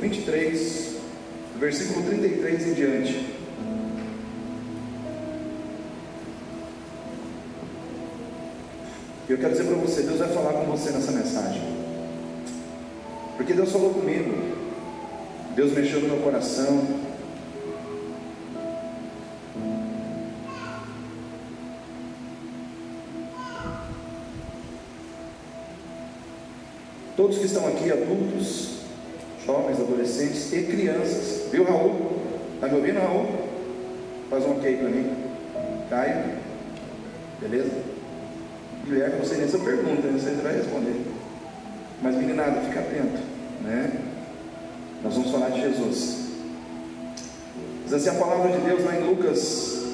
23, do versículo 33 em diante. Eu quero dizer para você, Deus vai falar com você nessa mensagem, porque Deus falou comigo, Deus mexeu no meu coração. Todos que estão aqui, adultos, jovens, adolescentes e crianças, viu, Raul? Está me ouvindo, Raul? Faz um ok para mim. Caio, beleza? Guilherme, não sei nem se eu pergunto, não sei se ele vai responder, mas meninada, fica atento, né? Nós vamos falar de Jesus. Diz assim a palavra de Deus lá em Lucas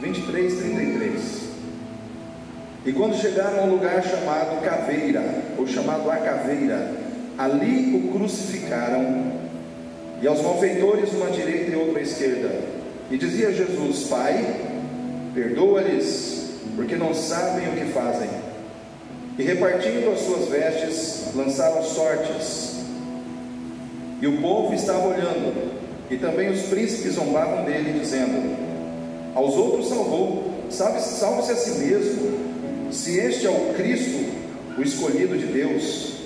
23, 33. E quando chegaram ao lugar chamado Caveira, ou chamado a Caveira, ali o crucificaram, e aos malfeitores uma à direita e outra à esquerda. E dizia Jesus: Pai, perdoa-lhes, porque não sabem o que fazem. E repartindo as suas vestes, lançaram sortes. E o povo estava olhando, e também os príncipes zombavam dele, dizendo: aos outros salvou, salve-se a si mesmo, se este é o Cristo, o escolhido de Deus.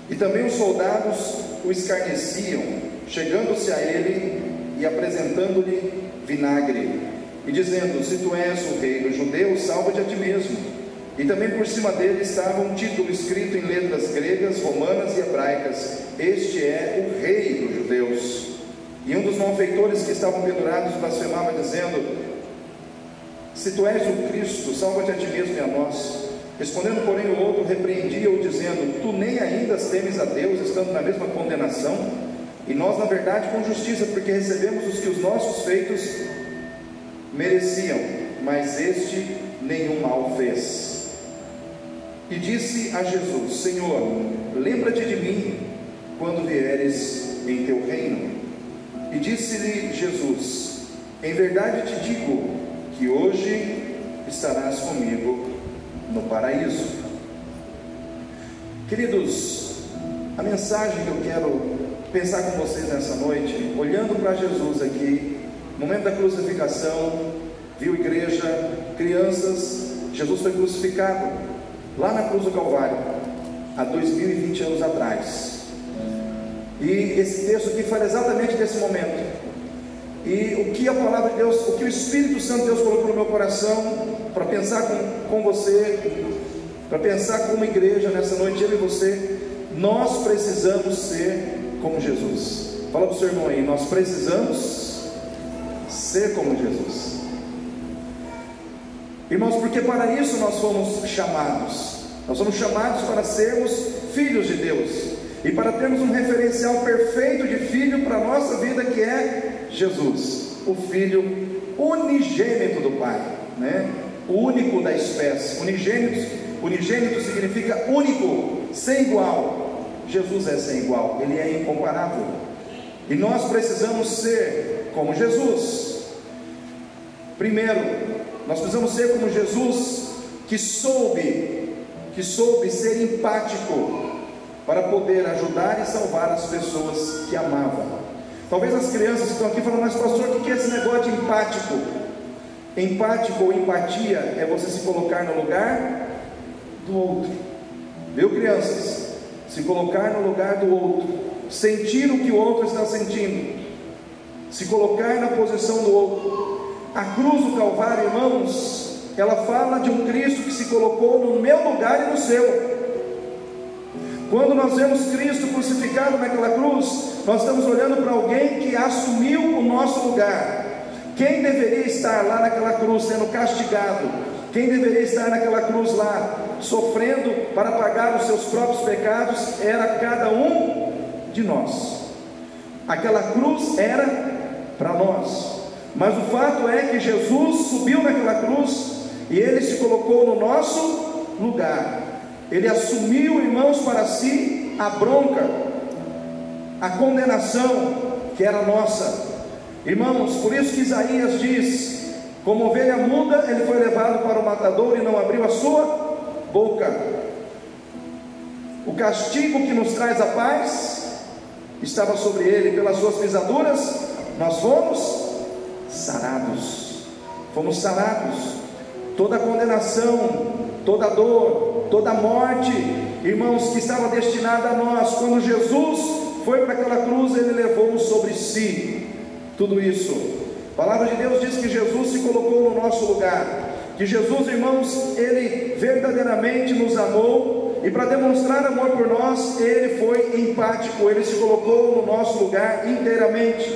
E também os soldados o escarneciam, chegando-se a ele e apresentando-lhe vinagre, e dizendo: se tu és o rei dos judeus, salva-te a ti mesmo. E também por cima dele estava um título escrito em letras gregas, romanas e hebraicas: este é o rei dos judeus. E um dos malfeitores que estavam pendurados blasfemava, dizendo: se tu és o Cristo, salva-te a ti mesmo e a nós. Respondendo, porém, o outro repreendia-o, dizendo: tu nem ainda temes a Deus, estando na mesma condenação? E nós, na verdade, com justiça, porque recebemos os que os nossos feitos mereciam, mas este nenhum mal fez. E disse a Jesus: Senhor, lembra-te de mim quando vieres em teu reino. E disse-lhe Jesus: em verdade te digo que hoje estarás comigo no paraíso. Queridos, a mensagem que eu quero pensar com vocês nessa noite, olhando para Jesus aqui, no momento da crucificação, viu igreja, crianças, Jesus foi crucificado lá na cruz do Calvário, há 2020 anos atrás. E esse texto aqui fala exatamente desse momento. E o que a palavra de Deus, o que o Espírito Santo de Deus colocou no meu coração para pensar com você, para pensar como igreja nessa noite, eu e você, nós precisamos ser como Jesus. Fala para o seu irmão aí: nós precisamos ser como Jesus. Irmãos, porque para isso nós fomos chamados. Nós somos chamados para sermos filhos de Deus, e para termos um referencial perfeito de filho para a nossa vida, que é Jesus, o Filho unigênito do Pai, né? O único da espécie. Unigênito significa único, sem igual. Jesus é sem igual, Ele é incomparável, e nós precisamos ser como Jesus. Primeiro, nós precisamos ser como Jesus, que soube ser empático para poder ajudar e salvar as pessoas que amava. Talvez as crianças que estão aqui falam: mas pastor, o que é esse negócio de empático? Empático ou empatia é você se colocar no lugar do outro, viu, crianças? Se colocar no lugar do outro, sentir o que o outro está sentindo, se colocar na posição do outro. A cruz do Calvário, irmãos, ela fala de um Cristo que se colocou no meu lugar e no seu. Quando nós vemos Cristo crucificado naquela cruz, nós estamos olhando para alguém que assumiu o nosso lugar. Quem deveria estar lá naquela cruz sendo castigado? Quem deveria estar naquela cruz lá sofrendo para pagar os seus próprios pecados? Era cada um de nós. Aquela cruz era para nós. Mas o fato é que Jesus subiu naquela cruz e Ele se colocou no nosso lugar. Ele assumiu, irmãos, para si a bronca, a condenação que era nossa. Irmãos, por isso que Isaías diz: como ovelha muda, ele foi levado para o matador e não abriu a sua boca. O castigo que nos traz a paz estava sobre ele, pelas suas pisaduras nós fomos sarados. Fomos sarados. Toda condenação, toda dor, toda morte, irmãos, que estava destinada a nós, quando Jesus foi para aquela cruz, ele levou sobre si tudo isso. A palavra de Deus diz que Jesus se colocou no nosso lugar, que Jesus, irmãos, ele verdadeiramente nos amou, e para demonstrar amor por nós, ele foi empático, ele se colocou no nosso lugar inteiramente.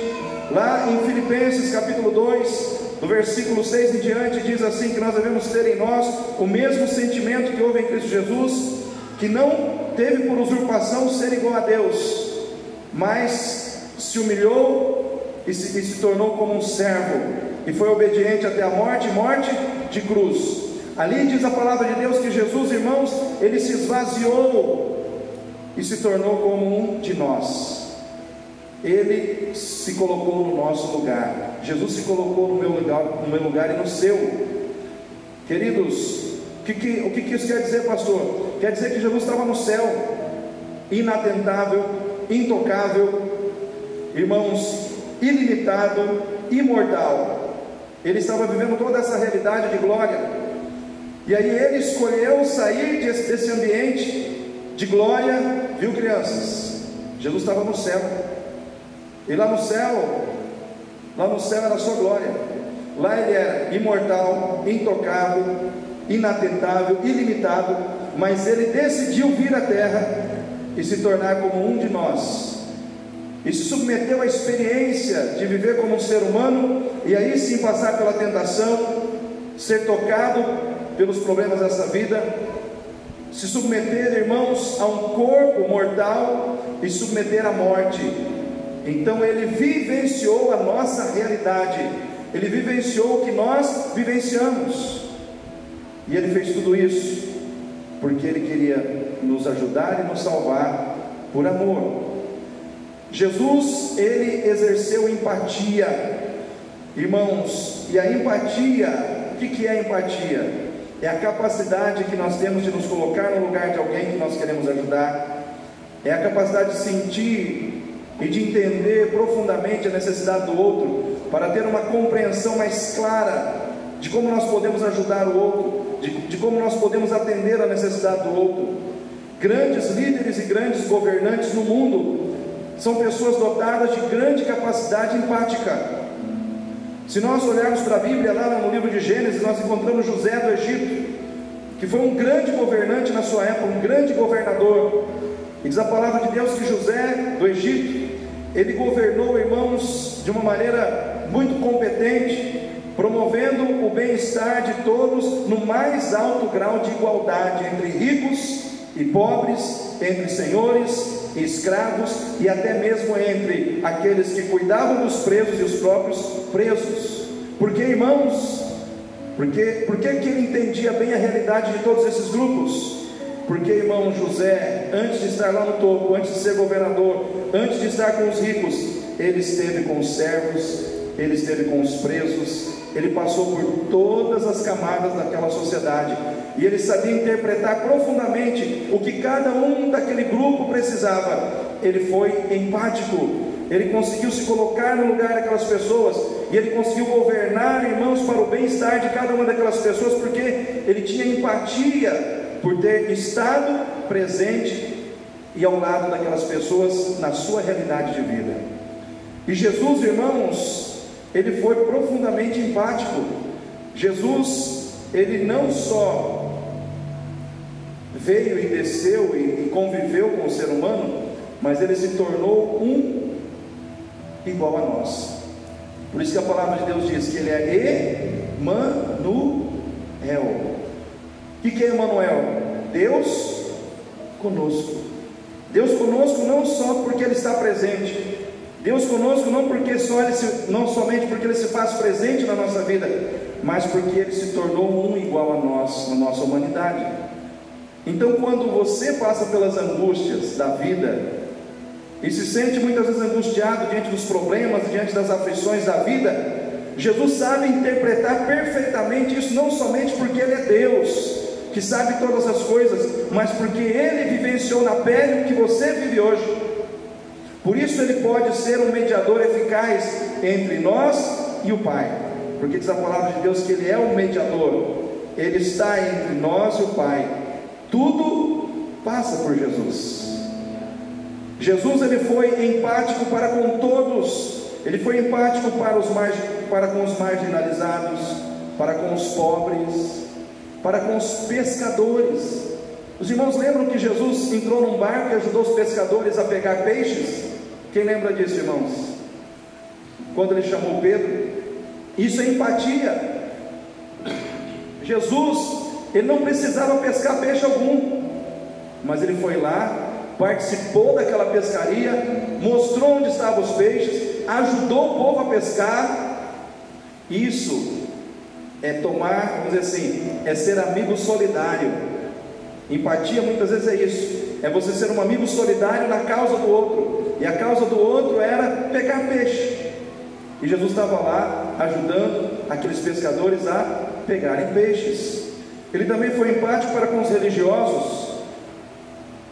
Lá em Filipenses capítulo 2, do versículo 6 em diante, diz assim, que nós devemos ter em nós o mesmo sentimento que houve em Cristo Jesus, que não teve por usurpação ser igual a Deus, mas se humilhou e se tornou como um servo, e foi obediente até a morte, morte de cruz. Ali diz a palavra de Deus que Jesus, irmãos, ele se esvaziou e se tornou como um de nós. Ele se colocou no nosso lugar. Jesus se colocou no meu lugar e no seu. Queridos, o que isso quer dizer, pastor? Quer dizer que Jesus estava no céu, inatentável, intocável, irmãos, ilimitado, imortal. Ele estava vivendo toda essa realidade de glória. E aí ele escolheu sair desse ambiente de glória, viu, crianças? Jesus estava no céu. E lá no céu era a sua glória. Lá ele era imortal, intocável, inatentável, ilimitado, mas ele decidiu vir à terra e se tornar como um de nós, e se submeteu à experiência de viver como um ser humano, e aí sim passar pela tentação, ser tocado pelos problemas dessa vida, se submeter, irmãos, a um corpo mortal e submeter à morte. Então ele vivenciou a nossa realidade, ele vivenciou o que nós vivenciamos, e ele fez tudo isso porque ele queria nos ajudar e nos salvar por amor. Jesus, ele exerceu empatia, irmãos, e a empatia, o que é a empatia? É a capacidade que nós temos de nos colocar no lugar de alguém que nós queremos ajudar, é a capacidade de sentir e de entender profundamente a necessidade do outro, para ter uma compreensão mais clara de como nós podemos ajudar o outro, de como nós podemos atender a necessidade do outro. Grandes líderes e grandes governantes no mundo são pessoas dotadas de grande capacidade empática. Se nós olharmos para a Bíblia, lá no livro de Gênesis, nós encontramos José do Egito, que foi um grande governante na sua época, um grande governador. E diz a palavra de Deus que José do Egito, ele governou, irmãos, de uma maneira muito competente, promovendo o bem-estar de todos no mais alto grau de igualdade entre ricos e pobres, entre senhores e escravos, e até mesmo entre aqueles que cuidavam dos presos e os próprios presos. Porque, irmãos, por que ele entendia bem a realidade de todos esses grupos? Porque, irmão, José, antes de estar lá no topo, antes de ser governador, antes de estar com os ricos, ele esteve com os servos, ele esteve com os presos, ele passou por todas as camadas daquela sociedade, e ele sabia interpretar profundamente o que cada um daquele grupo precisava. Ele foi empático, ele conseguiu se colocar no lugar daquelas pessoas, e ele conseguiu governar, irmãos, para o bem-estar de cada uma daquelas pessoas, porque ele tinha empatia por ter estado presente e ao lado daquelas pessoas na sua realidade de vida. E Jesus, irmãos, ele foi profundamente empático. Jesus, ele não só veio e desceu e conviveu com o ser humano, mas ele se tornou um igual a nós. Por isso que a palavra de Deus diz que ele é Emanuel. O que é Emanuel? Deus conosco. Deus conosco não só porque ele está presente, Deus conosco não somente porque ele se faz presente na nossa vida, mas porque ele se tornou um igual a nós, na nossa humanidade. Então, quando você passa pelas angústias da vida e se sente muitas vezes angustiado diante dos problemas, diante das aflições da vida, Jesus sabe interpretar perfeitamente isso, não somente porque ele é Deus, que sabe todas as coisas, mas porque ele vivenciou na pele o que você vive hoje. Por isso ele pode ser um mediador eficaz entre nós e o Pai, porque diz a palavra de Deus que ele é o mediador, ele está entre nós e o Pai. Tudo passa por Jesus. Jesus, ele foi empático para com todos. Ele foi empático para com os marginalizados, para com os pobres, para com os pescadores. Os irmãos lembram que Jesus entrou num barco e ajudou os pescadores a pegar peixes? Quem lembra disso, irmãos? Quando ele chamou Pedro, isso é empatia. Jesus, ele não precisava pescar peixe algum, mas ele foi lá, participou daquela pescaria, mostrou onde estavam os peixes, ajudou o povo a pescar. Isso é tomar, vamos dizer assim, é ser amigo solidário. Empatia muitas vezes é isso, é você ser um amigo solidário na causa do outro, e a causa do outro era pegar peixe, e Jesus estava lá ajudando aqueles pescadores a pegarem peixes. Ele também foi empático para com os religiosos,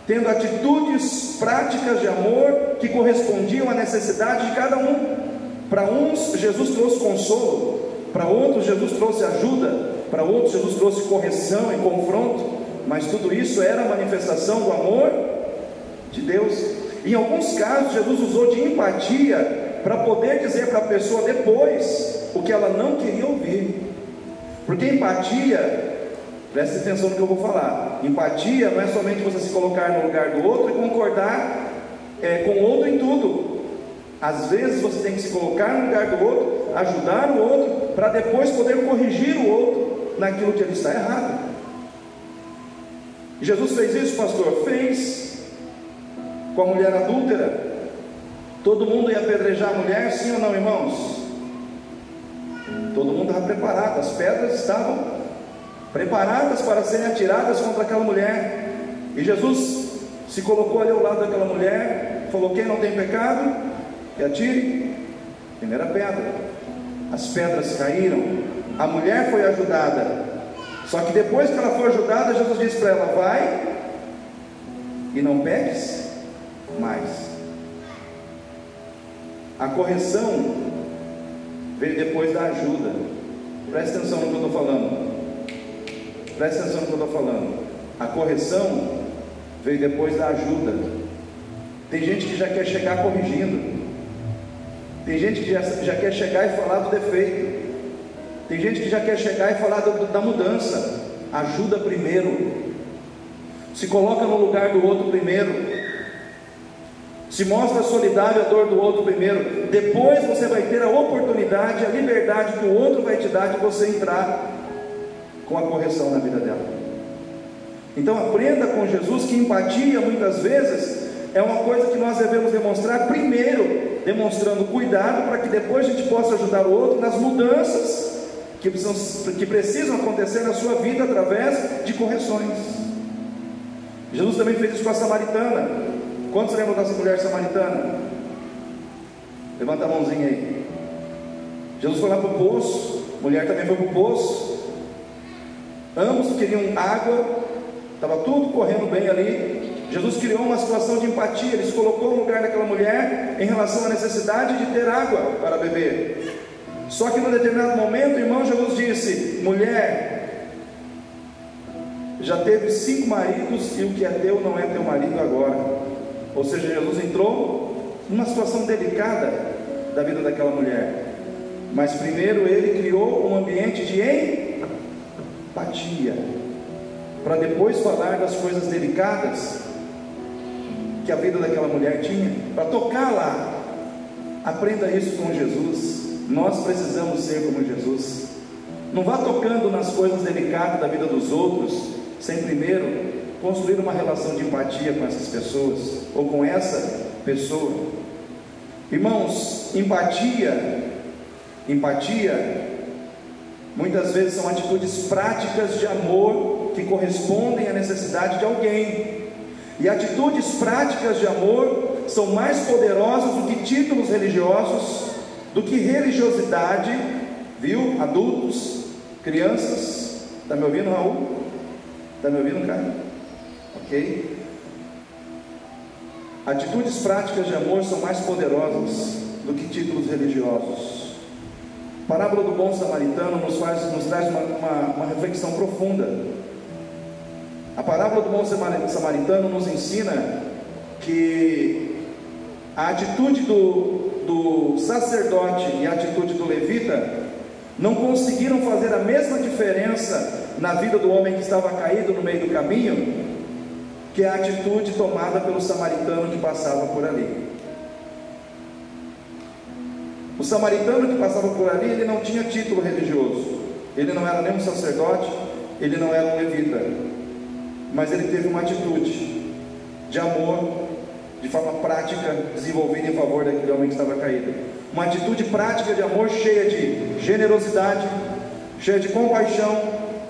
tendo atitudes práticas de amor que correspondiam à necessidade de cada um. Para uns Jesus trouxe consolo, para outros Jesus trouxe ajuda, para outros Jesus trouxe correção e confronto, mas tudo isso era a manifestação do amor de Deus. Em alguns casos Jesus usou de empatia para poder dizer para a pessoa depois o que ela não queria ouvir, porque empatia, preste atenção no que eu vou falar, empatia não é somente você se colocar no lugar do outro e concordar com o outro em tudo. Às vezes você tem que se colocar no lugar do outro, ajudar o outro, para depois poder corrigir o outro naquilo que ele está errado. Jesus fez isso, pastor? Fez. Com a mulher adúltera, todo mundo ia apedrejar a mulher, sim ou não, irmãos? Todo mundo estava preparado, as pedras estavam preparadas para serem atiradas contra aquela mulher, e Jesus se colocou ali ao lado daquela mulher, falou: quem não tem pecado, que atire primeira pedra. As pedras caíram, a mulher foi ajudada, só que depois que ela foi ajudada, Jesus disse para ela: vai e não peques mais. A correção veio depois da ajuda. Presta atenção no que eu estou falando. Presta atenção no que eu estou falando. A correção veio depois da ajuda. Tem gente que já quer chegar corrigindo. Tem gente que já quer chegar e falar do defeito. Tem gente que já quer chegar e falar da mudança. Ajuda primeiro. Se coloca no lugar do outro primeiro. Se mostra solidário à dor do outro primeiro. Depois você vai ter a oportunidade, a liberdade que o outro vai te dar de você entrar com a correção na vida dela. Então aprenda com Jesus que empatia muitas vezes é uma coisa que nós devemos demonstrar primeiro, demonstrando cuidado, para que depois a gente possa ajudar o outro nas mudanças que precisam acontecer na sua vida através de correções. Jesus também fez isso com a samaritana. Quantos lembram dessa mulher samaritana? Levanta a mãozinha aí. Jesus foi lá para o poço, a mulher também foi para o poço. Ambos queriam água, estava tudo correndo bem ali. Jesus criou uma situação de empatia, ele se colocou no lugar daquela mulher em relação à necessidade de ter água para beber. Só que num determinado momento, irmão, Jesus disse: mulher, já teve 5 maridos e o que é teu não é teu marido agora. Ou seja, Jesus entrou numa situação delicada da vida daquela mulher, mas primeiro ele criou um ambiente de empatia, para depois falar das coisas delicadas que a vida daquela mulher tinha, para tocar lá. Aprenda isso com Jesus. Nós precisamos ser como Jesus. Não vá tocando nas coisas delicadas da vida dos outros sem primeiro construir uma relação de empatia com essas pessoas, ou com essa pessoa. Irmãos, empatia muitas vezes são atitudes práticas de amor que correspondem à necessidade de alguém. E atitudes práticas de amor são mais poderosas do que títulos religiosos, do que religiosidade, viu? Adultos, crianças. Está me ouvindo, Raul? Está me ouvindo, cara? Ok? Atitudes práticas de amor são mais poderosas do que títulos religiosos. A parábola do bom samaritano nos traz uma reflexão profunda. A parábola do bom samaritano nos ensina que a atitude do sacerdote e a atitude do levita não conseguiram fazer a mesma diferença na vida do homem que estava caído no meio do caminho, que é a atitude tomada pelo samaritano que passava por ali. O samaritano que passava por ali, ele não tinha título religioso, ele não era nem um sacerdote, ele não era um levita, mas ele teve uma atitude de amor, de forma prática, desenvolvida em favor daquele homem que estava caído. Uma atitude prática de amor cheia de generosidade, cheia de compaixão,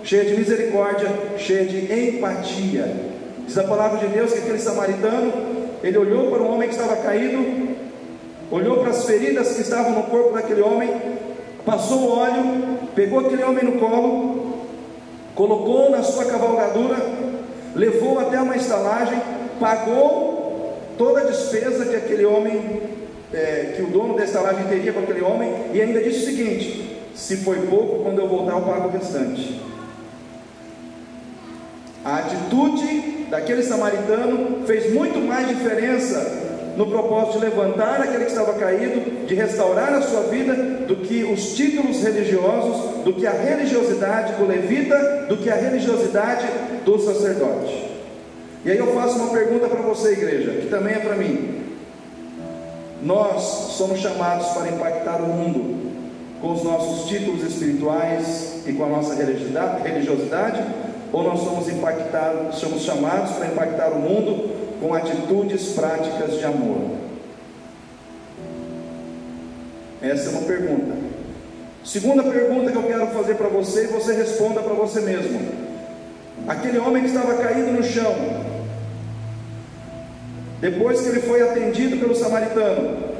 cheia de misericórdia, cheia de empatia. Diz a palavra de Deus que aquele samaritano, ele olhou para o homem que estava caído, olhou para as feridas que estavam no corpo daquele homem, passou o óleo, pegou aquele homem no colo, colocou na sua cavalgadura, levou até uma estalagem, pagou toda a despesa que aquele homem, que o dono da estalagem teria com aquele homem, e ainda disse o seguinte: se foi pouco, quando eu voltar eu pago o restante. A atitude daquele samaritano fez muito mais diferença no propósito de levantar aquele que estava caído, de restaurar a sua vida, do que os títulos religiosos, do que a religiosidade do levita, do que a religiosidade do sacerdote. E aí eu faço uma pergunta para você, igreja, que também é para mim. Nós somos chamados para impactar o mundo com os nossos títulos espirituais e com a nossa religiosidade, ou nós somos chamados para impactar o mundo com atitudes práticas de amor? Essa é uma pergunta. Segunda pergunta que eu quero fazer para você, e você responda para você mesmo. Aquele homem que estava caído no chão, depois que ele foi atendido pelo samaritano,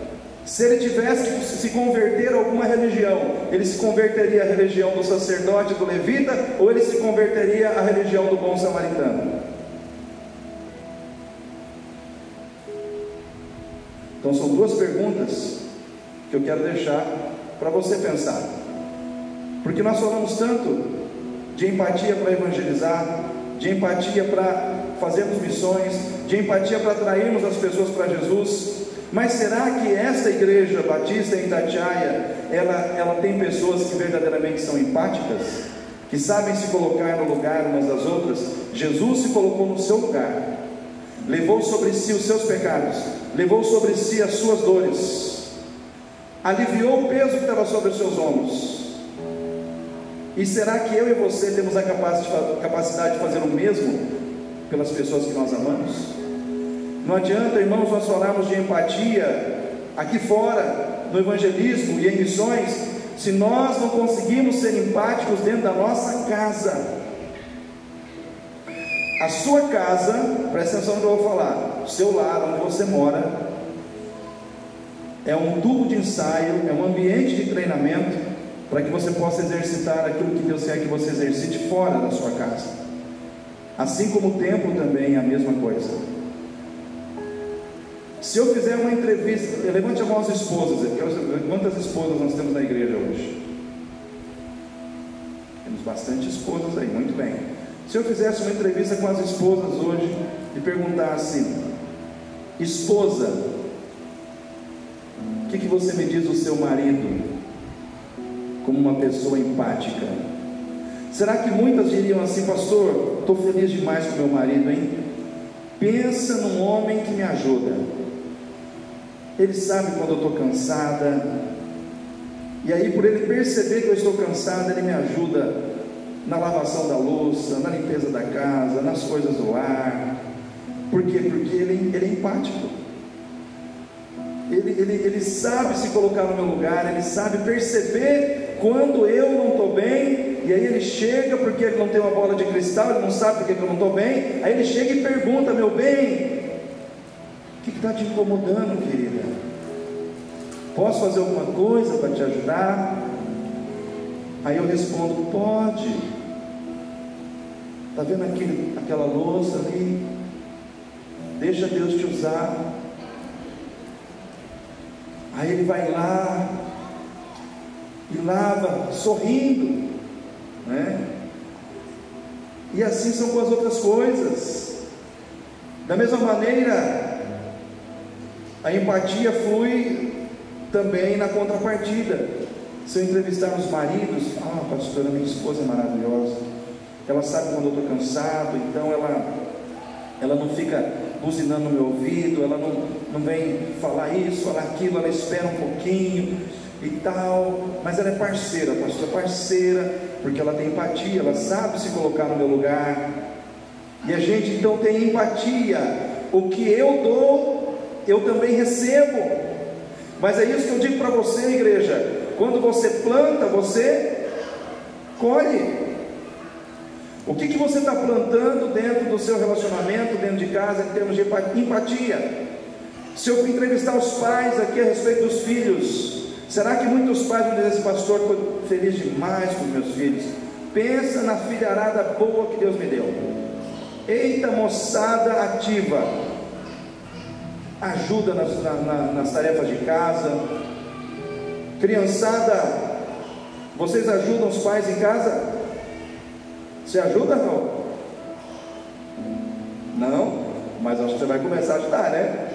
se ele tivesse que se converter a alguma religião, ele se converteria à religião do sacerdote, do levita, ou ele se converteria à religião do bom samaritano? Então são duas perguntas que eu quero deixar para você pensar, porque nós falamos tanto de empatia para evangelizar, de empatia para fazermos missões, de empatia para atrairmos as pessoas para Jesus, mas será que esta igreja batista em Itatiaia, ela tem pessoas que verdadeiramente são empáticas, que sabem se colocar no lugar umas das outras? Jesus se colocou no seu lugar, levou sobre si os seus pecados, levou sobre si as suas dores, aliviou o peso que estava sobre os seus ombros. E será que eu e você temos a capacidade de fazer o mesmo pelas pessoas que nós amamos? Não adianta, irmãos, nós falarmos de empatia aqui fora, no evangelismo e em missões, se nós não conseguimos ser empáticos dentro da nossa casa. A sua casa, presta atenção no que eu vou falar, o seu lar, onde você mora, é um tubo de ensaio, é um ambiente de treinamento, para que você possa exercitar aquilo que Deus quer que você exercite fora da sua casa. Assim como o templo também é a mesma coisa. Se eu fizer uma entrevista, levante a mão as esposas, eu quero saber quantas esposas nós temos na igreja hoje. Temos bastante esposas aí, muito bem. Se eu fizesse uma entrevista com as esposas hoje e perguntasse: esposa, o que você me diz do seu marido como uma pessoa empática? Será que muitas diriam assim: pastor, estou feliz demais com meu marido, hein? Pensa num homem que me ajuda. Ele sabe quando eu estou cansada, e aí por ele perceber que eu estou cansada, ele me ajuda na lavação da louça, na limpeza da casa, nas coisas do lar. Por quê? Porque ele é empático. Ele sabe se colocar no meu lugar, ele sabe perceber quando eu não estou bem, e aí ele chega, porque ele não tem uma bola de cristal, ele não sabe porque eu não estou bem, aí ele chega e pergunta: meu bem, o que está te incomodando, querida? Posso fazer alguma coisa para te ajudar? Aí eu respondo: pode. Está vendo aquela louça ali? Deixa Deus te usar. Aí ele vai lá e lava, sorrindo, né? E assim são com as outras coisas. Da mesma maneira, a empatia flui também na contrapartida. Se eu entrevistar os maridos, pastora, minha esposa é maravilhosa, ela sabe quando eu estou cansado, então ela não fica buzinando no meu ouvido, ela não vem falar isso, falar aquilo, ela espera um pouquinho e tal, mas ela é parceira, pastor, parceira, porque ela tem empatia, ela sabe se colocar no meu lugar, e a gente então tem empatia. O que eu dou, eu também recebo. Mas é isso que eu digo para você, igreja: quando você planta, você colhe. O que você está plantando dentro do seu relacionamento, dentro de casa, em termos de empatia? Se eu entrevistar os pais aqui a respeito dos filhos, será que muitos pais vão dizer assim: pastor, estou feliz demais com os meus filhos, pensa na filharada boa que Deus me deu. Eita, moçada ativa, ajuda nas tarefas de casa. Criançada, vocês ajudam os pais em casa? Você ajuda, não? Não? Mas acho que você vai começar a ajudar, né?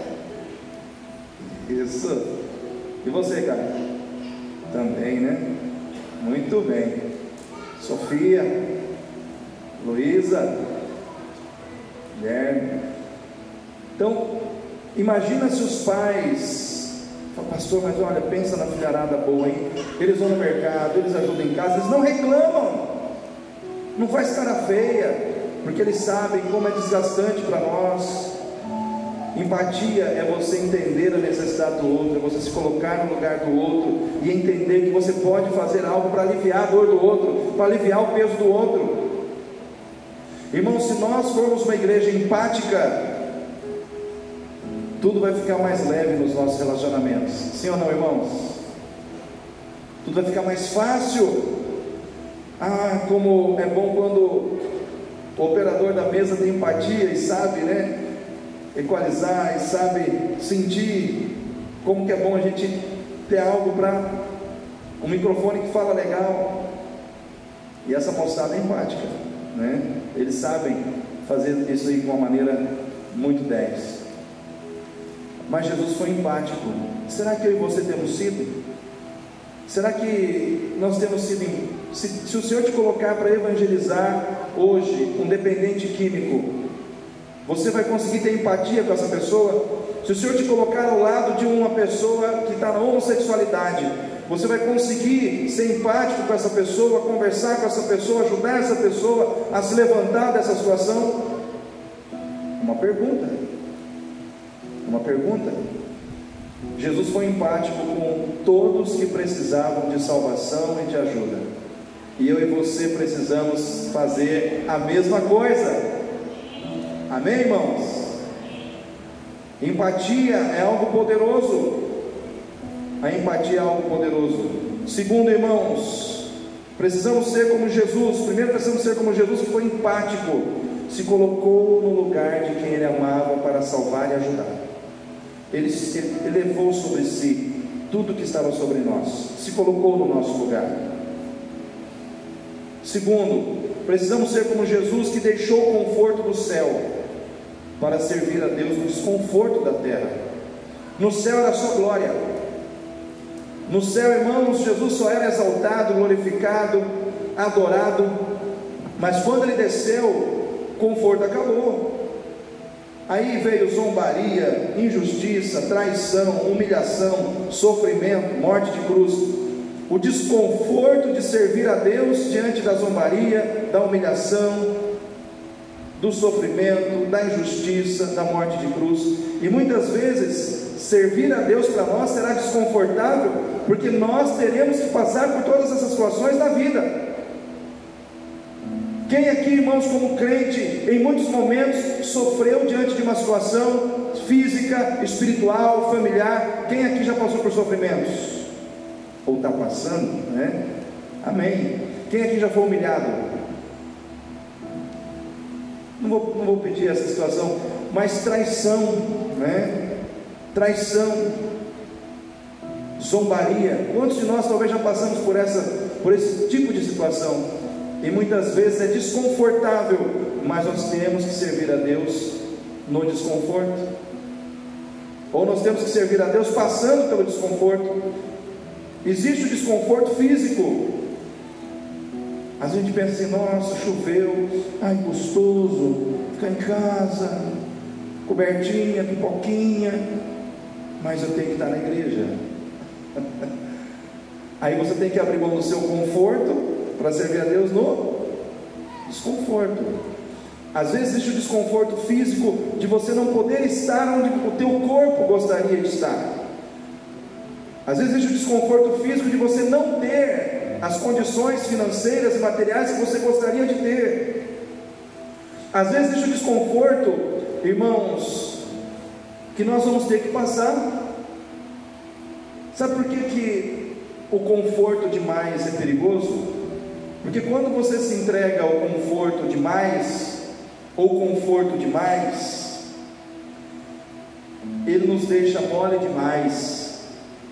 Isso. E você, cara? Também, né? Muito bem. Sofia, Luísa, Guilherme. Então, imagina se os pais falam: pastor, mas olha, pensa na filharada boa, hein? Eles vão no mercado, eles ajudam em casa, eles não reclamam, não faz cara feia, porque eles sabem como é desgastante para nós. Empatia é você entender a necessidade do outro, é você se colocar no lugar do outro e entender que você pode fazer algo para aliviar a dor do outro, para aliviar o peso do outro. Irmãos, se nós formos uma igreja empática, tudo vai ficar mais leve nos nossos relacionamentos. Sim ou não, irmãos? Tudo vai ficar mais fácil. Como é bom quando o operador da mesa tem empatia e sabe, né, equalizar, e sabe sentir como que é bom a gente ter algo para um microfone que fala legal. E essa moçada é empática, né? Eles sabem fazer isso aí de uma maneira muito 10. Mas Jesus foi empático. Será que eu e você temos sido? Será que nós temos sido? Se o Senhor te colocar para evangelizar hoje um dependente químico, você vai conseguir ter empatia com essa pessoa? Se o Senhor te colocar ao lado de uma pessoa que está na homossexualidade, você vai conseguir ser empático com essa pessoa, conversar com essa pessoa, ajudar essa pessoa a se levantar dessa situação? Uma pergunta. Jesus foi empático com todos que precisavam de salvação e de ajuda, e eu e você precisamos fazer a mesma coisa. Amém, irmãos? Empatia é algo poderoso. A empatia é algo poderoso. Segundo, irmãos, precisamos ser como Jesus. Primeiro, precisamos ser como Jesus, que foi empático, se colocou no lugar de quem ele amava para salvar e ajudar. Ele levou sobre si tudo que estava sobre nós, se colocou no nosso lugar. Segundo, precisamos ser como Jesus, que deixou o conforto do céu para servir a Deus no desconforto da terra. No céu era só glória. No céu, irmãos, Jesus só era exaltado, glorificado, adorado. Mas quando ele desceu, o conforto acabou. Aí veio zombaria, injustiça, traição, humilhação, sofrimento, morte de cruz. O desconforto de servir a Deus diante da zombaria, da humilhação, do sofrimento, da injustiça, da morte de cruz. E muitas vezes servir a Deus para nós será desconfortável, porque nós teremos que passar por todas essas situações da vida. Quem aqui, irmãos, como crente, em muitos momentos sofreu diante de uma situação física, espiritual, familiar? Quem aqui já passou por sofrimentos? Ou está passando, né? Amém. Quem aqui já foi humilhado? Não vou pedir essa situação, mas traição, né? Traição. zombaria. Quantos de nós talvez já passamos por esse tipo de situação? E muitas vezes é desconfortável, mas nós temos que servir a Deus no desconforto, ou nós temos que servir a Deus passando pelo desconforto. Existe o desconforto físico. Às vezes a gente pensa assim: nossa, choveu, ai, gostoso ficar em casa, cobertinha, pipoquinha, mas eu tenho que estar na igreja. Aí você tem que abrir mão do seu conforto para servir a Deus no desconforto. Às vezes existe o desconforto físico de você não poder estar onde o teu corpo gostaria de estar. Às vezes existe o desconforto físico de você não ter as condições financeiras e materiais que você gostaria de ter. Às vezes existe o desconforto, irmãos, que nós vamos ter que passar. Sabe por que o conforto demais é perigoso? Porque quando você se entrega ao conforto demais, ou conforto demais, ele nos deixa mole demais,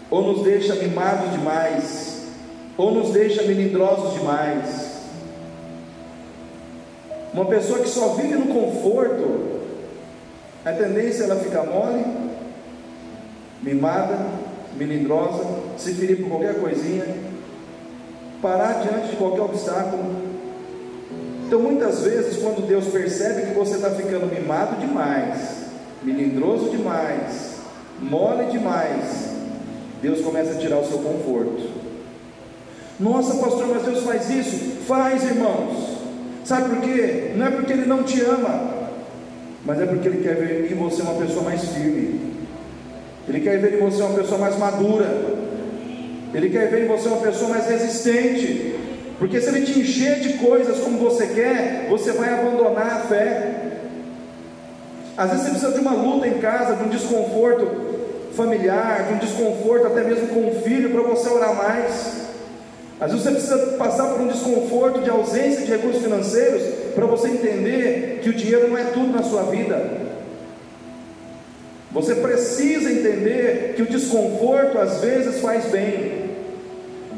ou nos deixa mimados demais, ou nos deixa melindrosos demais. Uma pessoa que só vive no conforto, a tendência é ela ficar mole, mimada, melindrosa, se ferir por qualquer coisinha, parar diante de qualquer obstáculo. Então muitas vezes, quando Deus percebe que você está ficando mimado demais, melindroso demais, mole demais, Deus começa a tirar o seu conforto. Nossa, pastor, mas Deus faz isso? Faz, irmãos. Sabe por quê? Não é porque Ele não te ama, mas é porque Ele quer ver em você uma pessoa mais firme. Ele quer ver em você uma pessoa mais madura. Ele quer ver em você uma pessoa mais resistente. Porque se Ele te encher de coisas como você quer, você vai abandonar a fé. Às vezes você precisa de uma luta em casa, de um desconforto familiar, de um desconforto até mesmo com um filho, para você orar mais. Às vezes você precisa passar por um desconforto de ausência de recursos financeiros, para você entender que o dinheiro não é tudo na sua vida. Você precisa entender que o desconforto às vezes faz bem.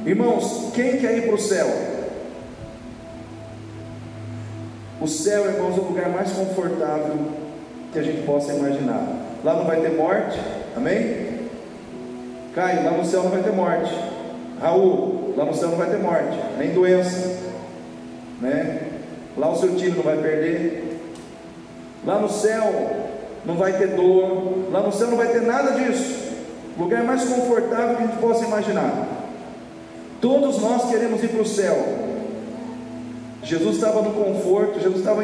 Irmãos, quem quer ir para o céu? O céu, irmãos, é o lugar mais confortável que a gente possa imaginar. Lá não vai ter morte, amém? Caio, lá no céu não vai ter morte. Raul, lá no céu não vai ter morte, nem doença, né? Lá o seu time não vai perder. Lá no céu não vai ter dor. Lá no céu não vai ter nada disso. O lugar mais confortável que a gente possa imaginar. Todos nós queremos ir para o céu. Jesus estava no conforto, Jesus estava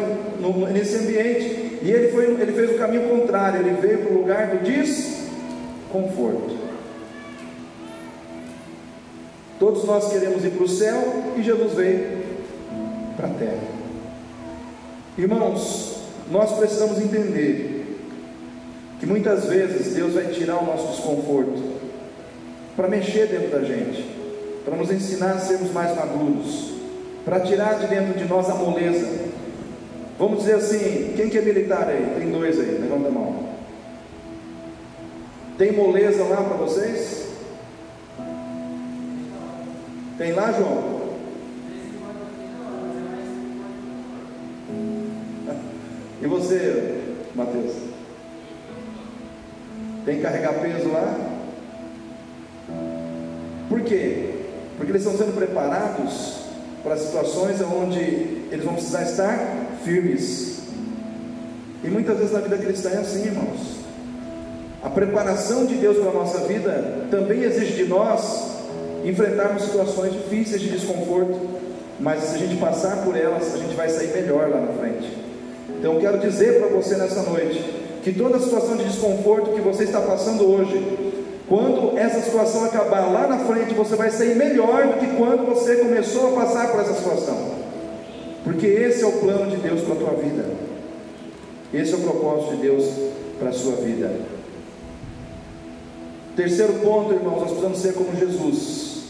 nesse ambiente, e ele fez o caminho contrário. Ele veio para o lugar do desconforto. Todos nós queremos ir para o céu, e Jesus veio para a terra. Irmãos, nós precisamos entender que muitas vezes Deus vai tirar o nosso desconforto para mexer dentro da gente, para nos ensinar a sermos mais maduros, para tirar de dentro de nós a moleza. Vamos dizer assim, quem que é militar aí? Tem dois aí, levanta a mão. Tem moleza lá para vocês? Tem lá, João? E você, Mateus? Tem que carregar peso lá? Por quê? Porque eles estão sendo preparados para situações onde eles vão precisar estar firmes. E muitas vezes na vida cristã é assim, irmãos. A preparação de Deus para a nossa vida também exige de nós enfrentarmos situações difíceis de desconforto, mas se a gente passar por elas, a gente vai sair melhor lá na frente. Então eu quero dizer para você nessa noite, que toda situação de desconforto que você está passando hoje, quando essa situação acabar lá na frente, você vai sair melhor do que quando você começou a passar por essa situação, porque esse é o plano de Deus para a tua vida, esse é o propósito de Deus para a sua vida. Terceiro ponto, irmãos, nós precisamos ser como Jesus,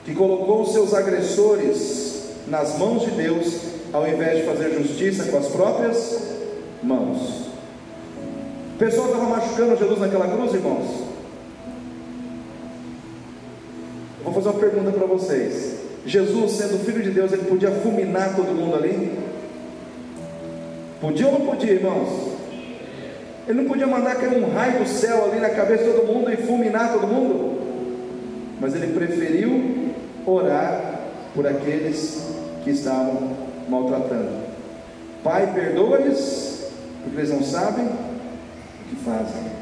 que colocou os seus agressores nas mãos de Deus, ao invés de fazer justiça com as próprias mãos. O pessoal estava machucando Jesus naquela cruz, irmãos. Vou fazer uma pergunta para vocês. Jesus, sendo Filho de Deus, ele podia fulminar todo mundo ali? Podia ou não podia, irmãos? Ele não podia mandar cair um raio do céu ali na cabeça de todo mundo e fulminar todo mundo? Mas ele preferiu orar por aqueles que estavam maltratando. Pai, perdoa-lhes, porque eles não sabem o que fazem.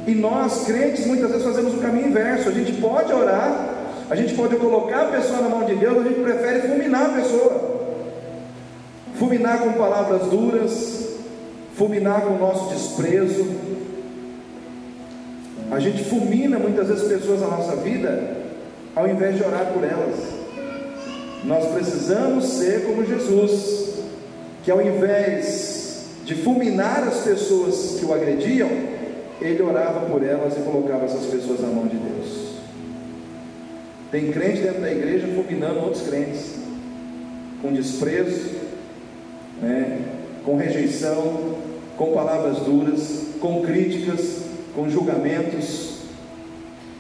E nós, crentes, muitas vezes fazemos o caminho inverso. A gente pode orar, a gente pode colocar a pessoa na mão de Deus, a gente prefere fulminar a pessoa. Fulminar com palavras duras, fulminar com o nosso desprezo. A gente fulmina muitas vezes pessoas na nossa vida, ao invés de orar por elas. Nós precisamos ser como Jesus, que ao invés de fulminar as pessoas que o agrediam, ele orava por elas e colocava essas pessoas na mão de Deus. Tem crente dentro da igreja fulminando outros crentes, com desprezo, com rejeição, com palavras duras, com críticas, com julgamentos.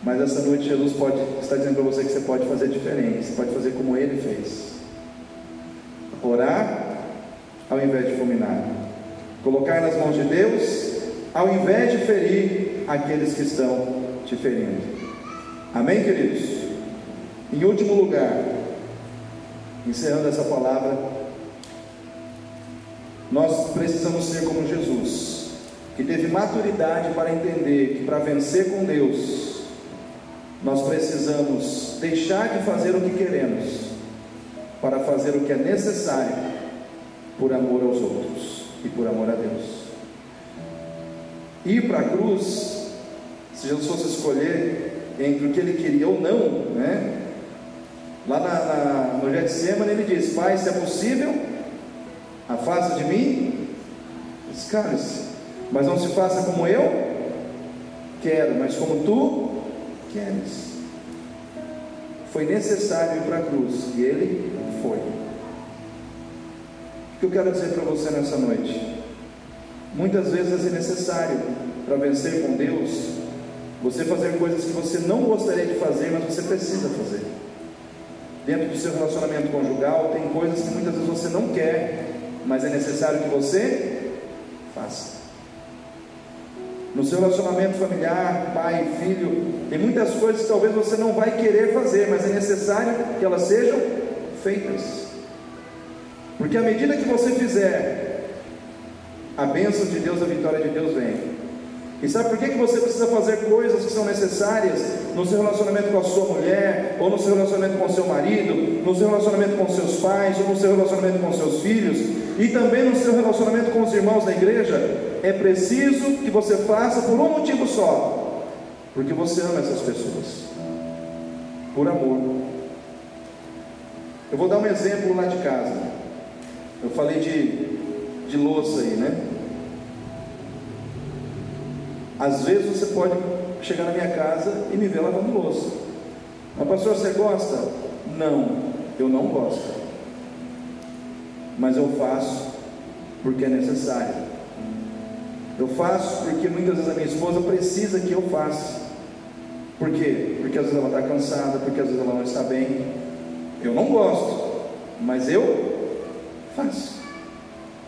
Mas essa noite Jesus está dizendo para você que você pode fazer diferente, você pode fazer como ele fez: orar ao invés de fulminar, colocar nas mãos de Deus ao invés de ferir aqueles que estão te ferindo. Amém, queridos? Em último lugar, encerrando essa palavra, nós precisamos ser como Jesus, que teve maturidade para entender que para vencer com Deus, nós precisamos deixar de fazer o que queremos, para fazer o que é necessário, por amor aos outros e por amor a Deus. Ir para a cruz, se Jesus fosse escolher entre o que ele queria ou não, lá no Getsemane ele diz: Pai, se é possível, afasta de mim esse cálice, mas não se faça como eu quero, mas como tu queres. Foi necessário ir para a cruz, e ele foi. O que eu quero dizer para você nessa noite? Muitas vezes é necessário, para vencer com Deus, você fazer coisas que você não gostaria de fazer, mas você precisa fazer. Dentro do seu relacionamento conjugal, tem coisas que muitas vezes você não quer, mas é necessário que você faça. No seu relacionamento familiar, pai, filho, tem muitas coisas que talvez você não vai querer fazer, mas é necessário que elas sejam feitas. Porque à medida que você fizer, a bênção de Deus, a vitória de Deus vem. E sabe por que você precisa fazer coisas que são necessárias no seu relacionamento com a sua mulher, ou no seu relacionamento com o seu marido, no seu relacionamento com seus pais, ou no seu relacionamento com seus filhos, e também no seu relacionamento com os irmãos da igreja? É preciso que você faça por um motivo só: porque você ama essas pessoas, por amor. Eu vou dar um exemplo lá de casa. Eu falei de louça aí, Às vezes você pode chegar na minha casa e me ver lavando louça. Mas pastor, você gosta? Não, eu não gosto, mas eu faço porque é necessário. Eu faço porque muitas vezes a minha esposa precisa que eu faça. Por quê? Porque às vezes ela está cansada, porque às vezes ela não está bem. Eu não gosto, mas eu faço.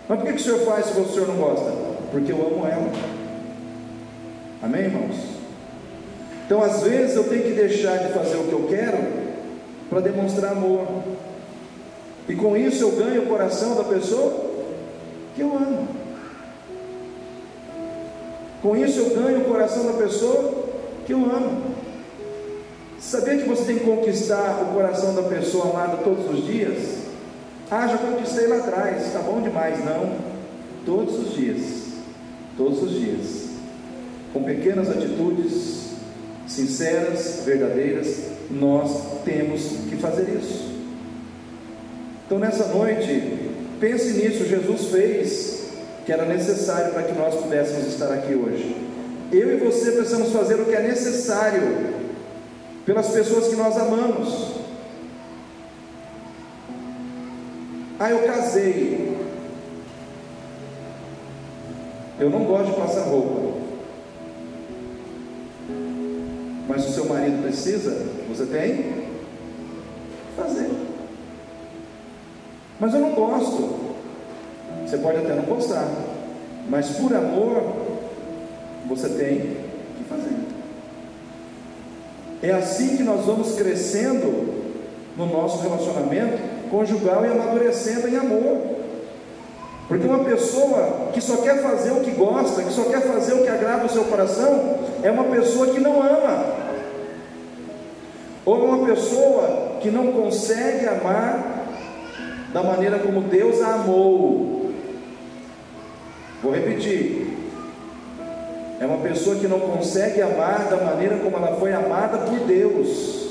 Mas por que o senhor faz se o senhor não gosta? Porque eu amo ela. Amém, irmãos? Então às vezes eu tenho que deixar de fazer o que eu quero para demonstrar amor, e com isso eu ganho o coração da pessoa que eu amo. Com isso eu ganho o coração da pessoa que eu amo. Sabia que você tem que conquistar o coração da pessoa amada todos os dias? Já conquistei lá atrás, está bom demais. Não, todos os dias, com pequenas atitudes sinceras, verdadeiras, nós temos que fazer isso. Então nessa noite, pense nisso. Jesus fez que era necessário para que nós pudéssemos estar aqui hoje. Eu e você precisamos fazer o que é necessário pelas pessoas que nós amamos. Eu casei, eu não gosto de passar roupa. mas o seu marido precisa, você tem que fazer. Mas eu não gosto. Você pode até não gostar, mas por amor você tem que fazer. É assim que nós vamos crescendo no nosso relacionamento conjugal e amadurecendo em amor. Porque uma pessoa que só quer fazer o que gosta, que só quer fazer o que agrada o seu coração, é uma pessoa que não ama, ou uma pessoa que não consegue amar da maneira como Deus a amou. Vou repetir: é uma pessoa que não consegue amar da maneira como ela foi amada por Deus.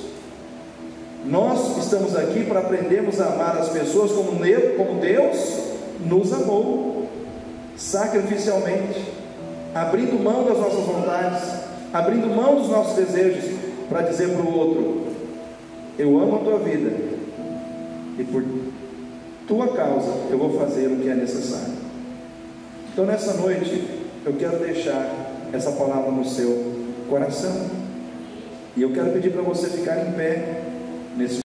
Nós estamos aqui para aprendermos a amar as pessoas como Deus nos amou, sacrificialmente, abrindo mão das nossas vontades, abrindo mão dos nossos desejos, para dizer para o outro: eu amo a tua vida, e por tua causa eu vou fazer o que é necessário. Então nessa noite eu quero deixar essa palavra no seu coração, e eu quero pedir para você ficar em pé nesse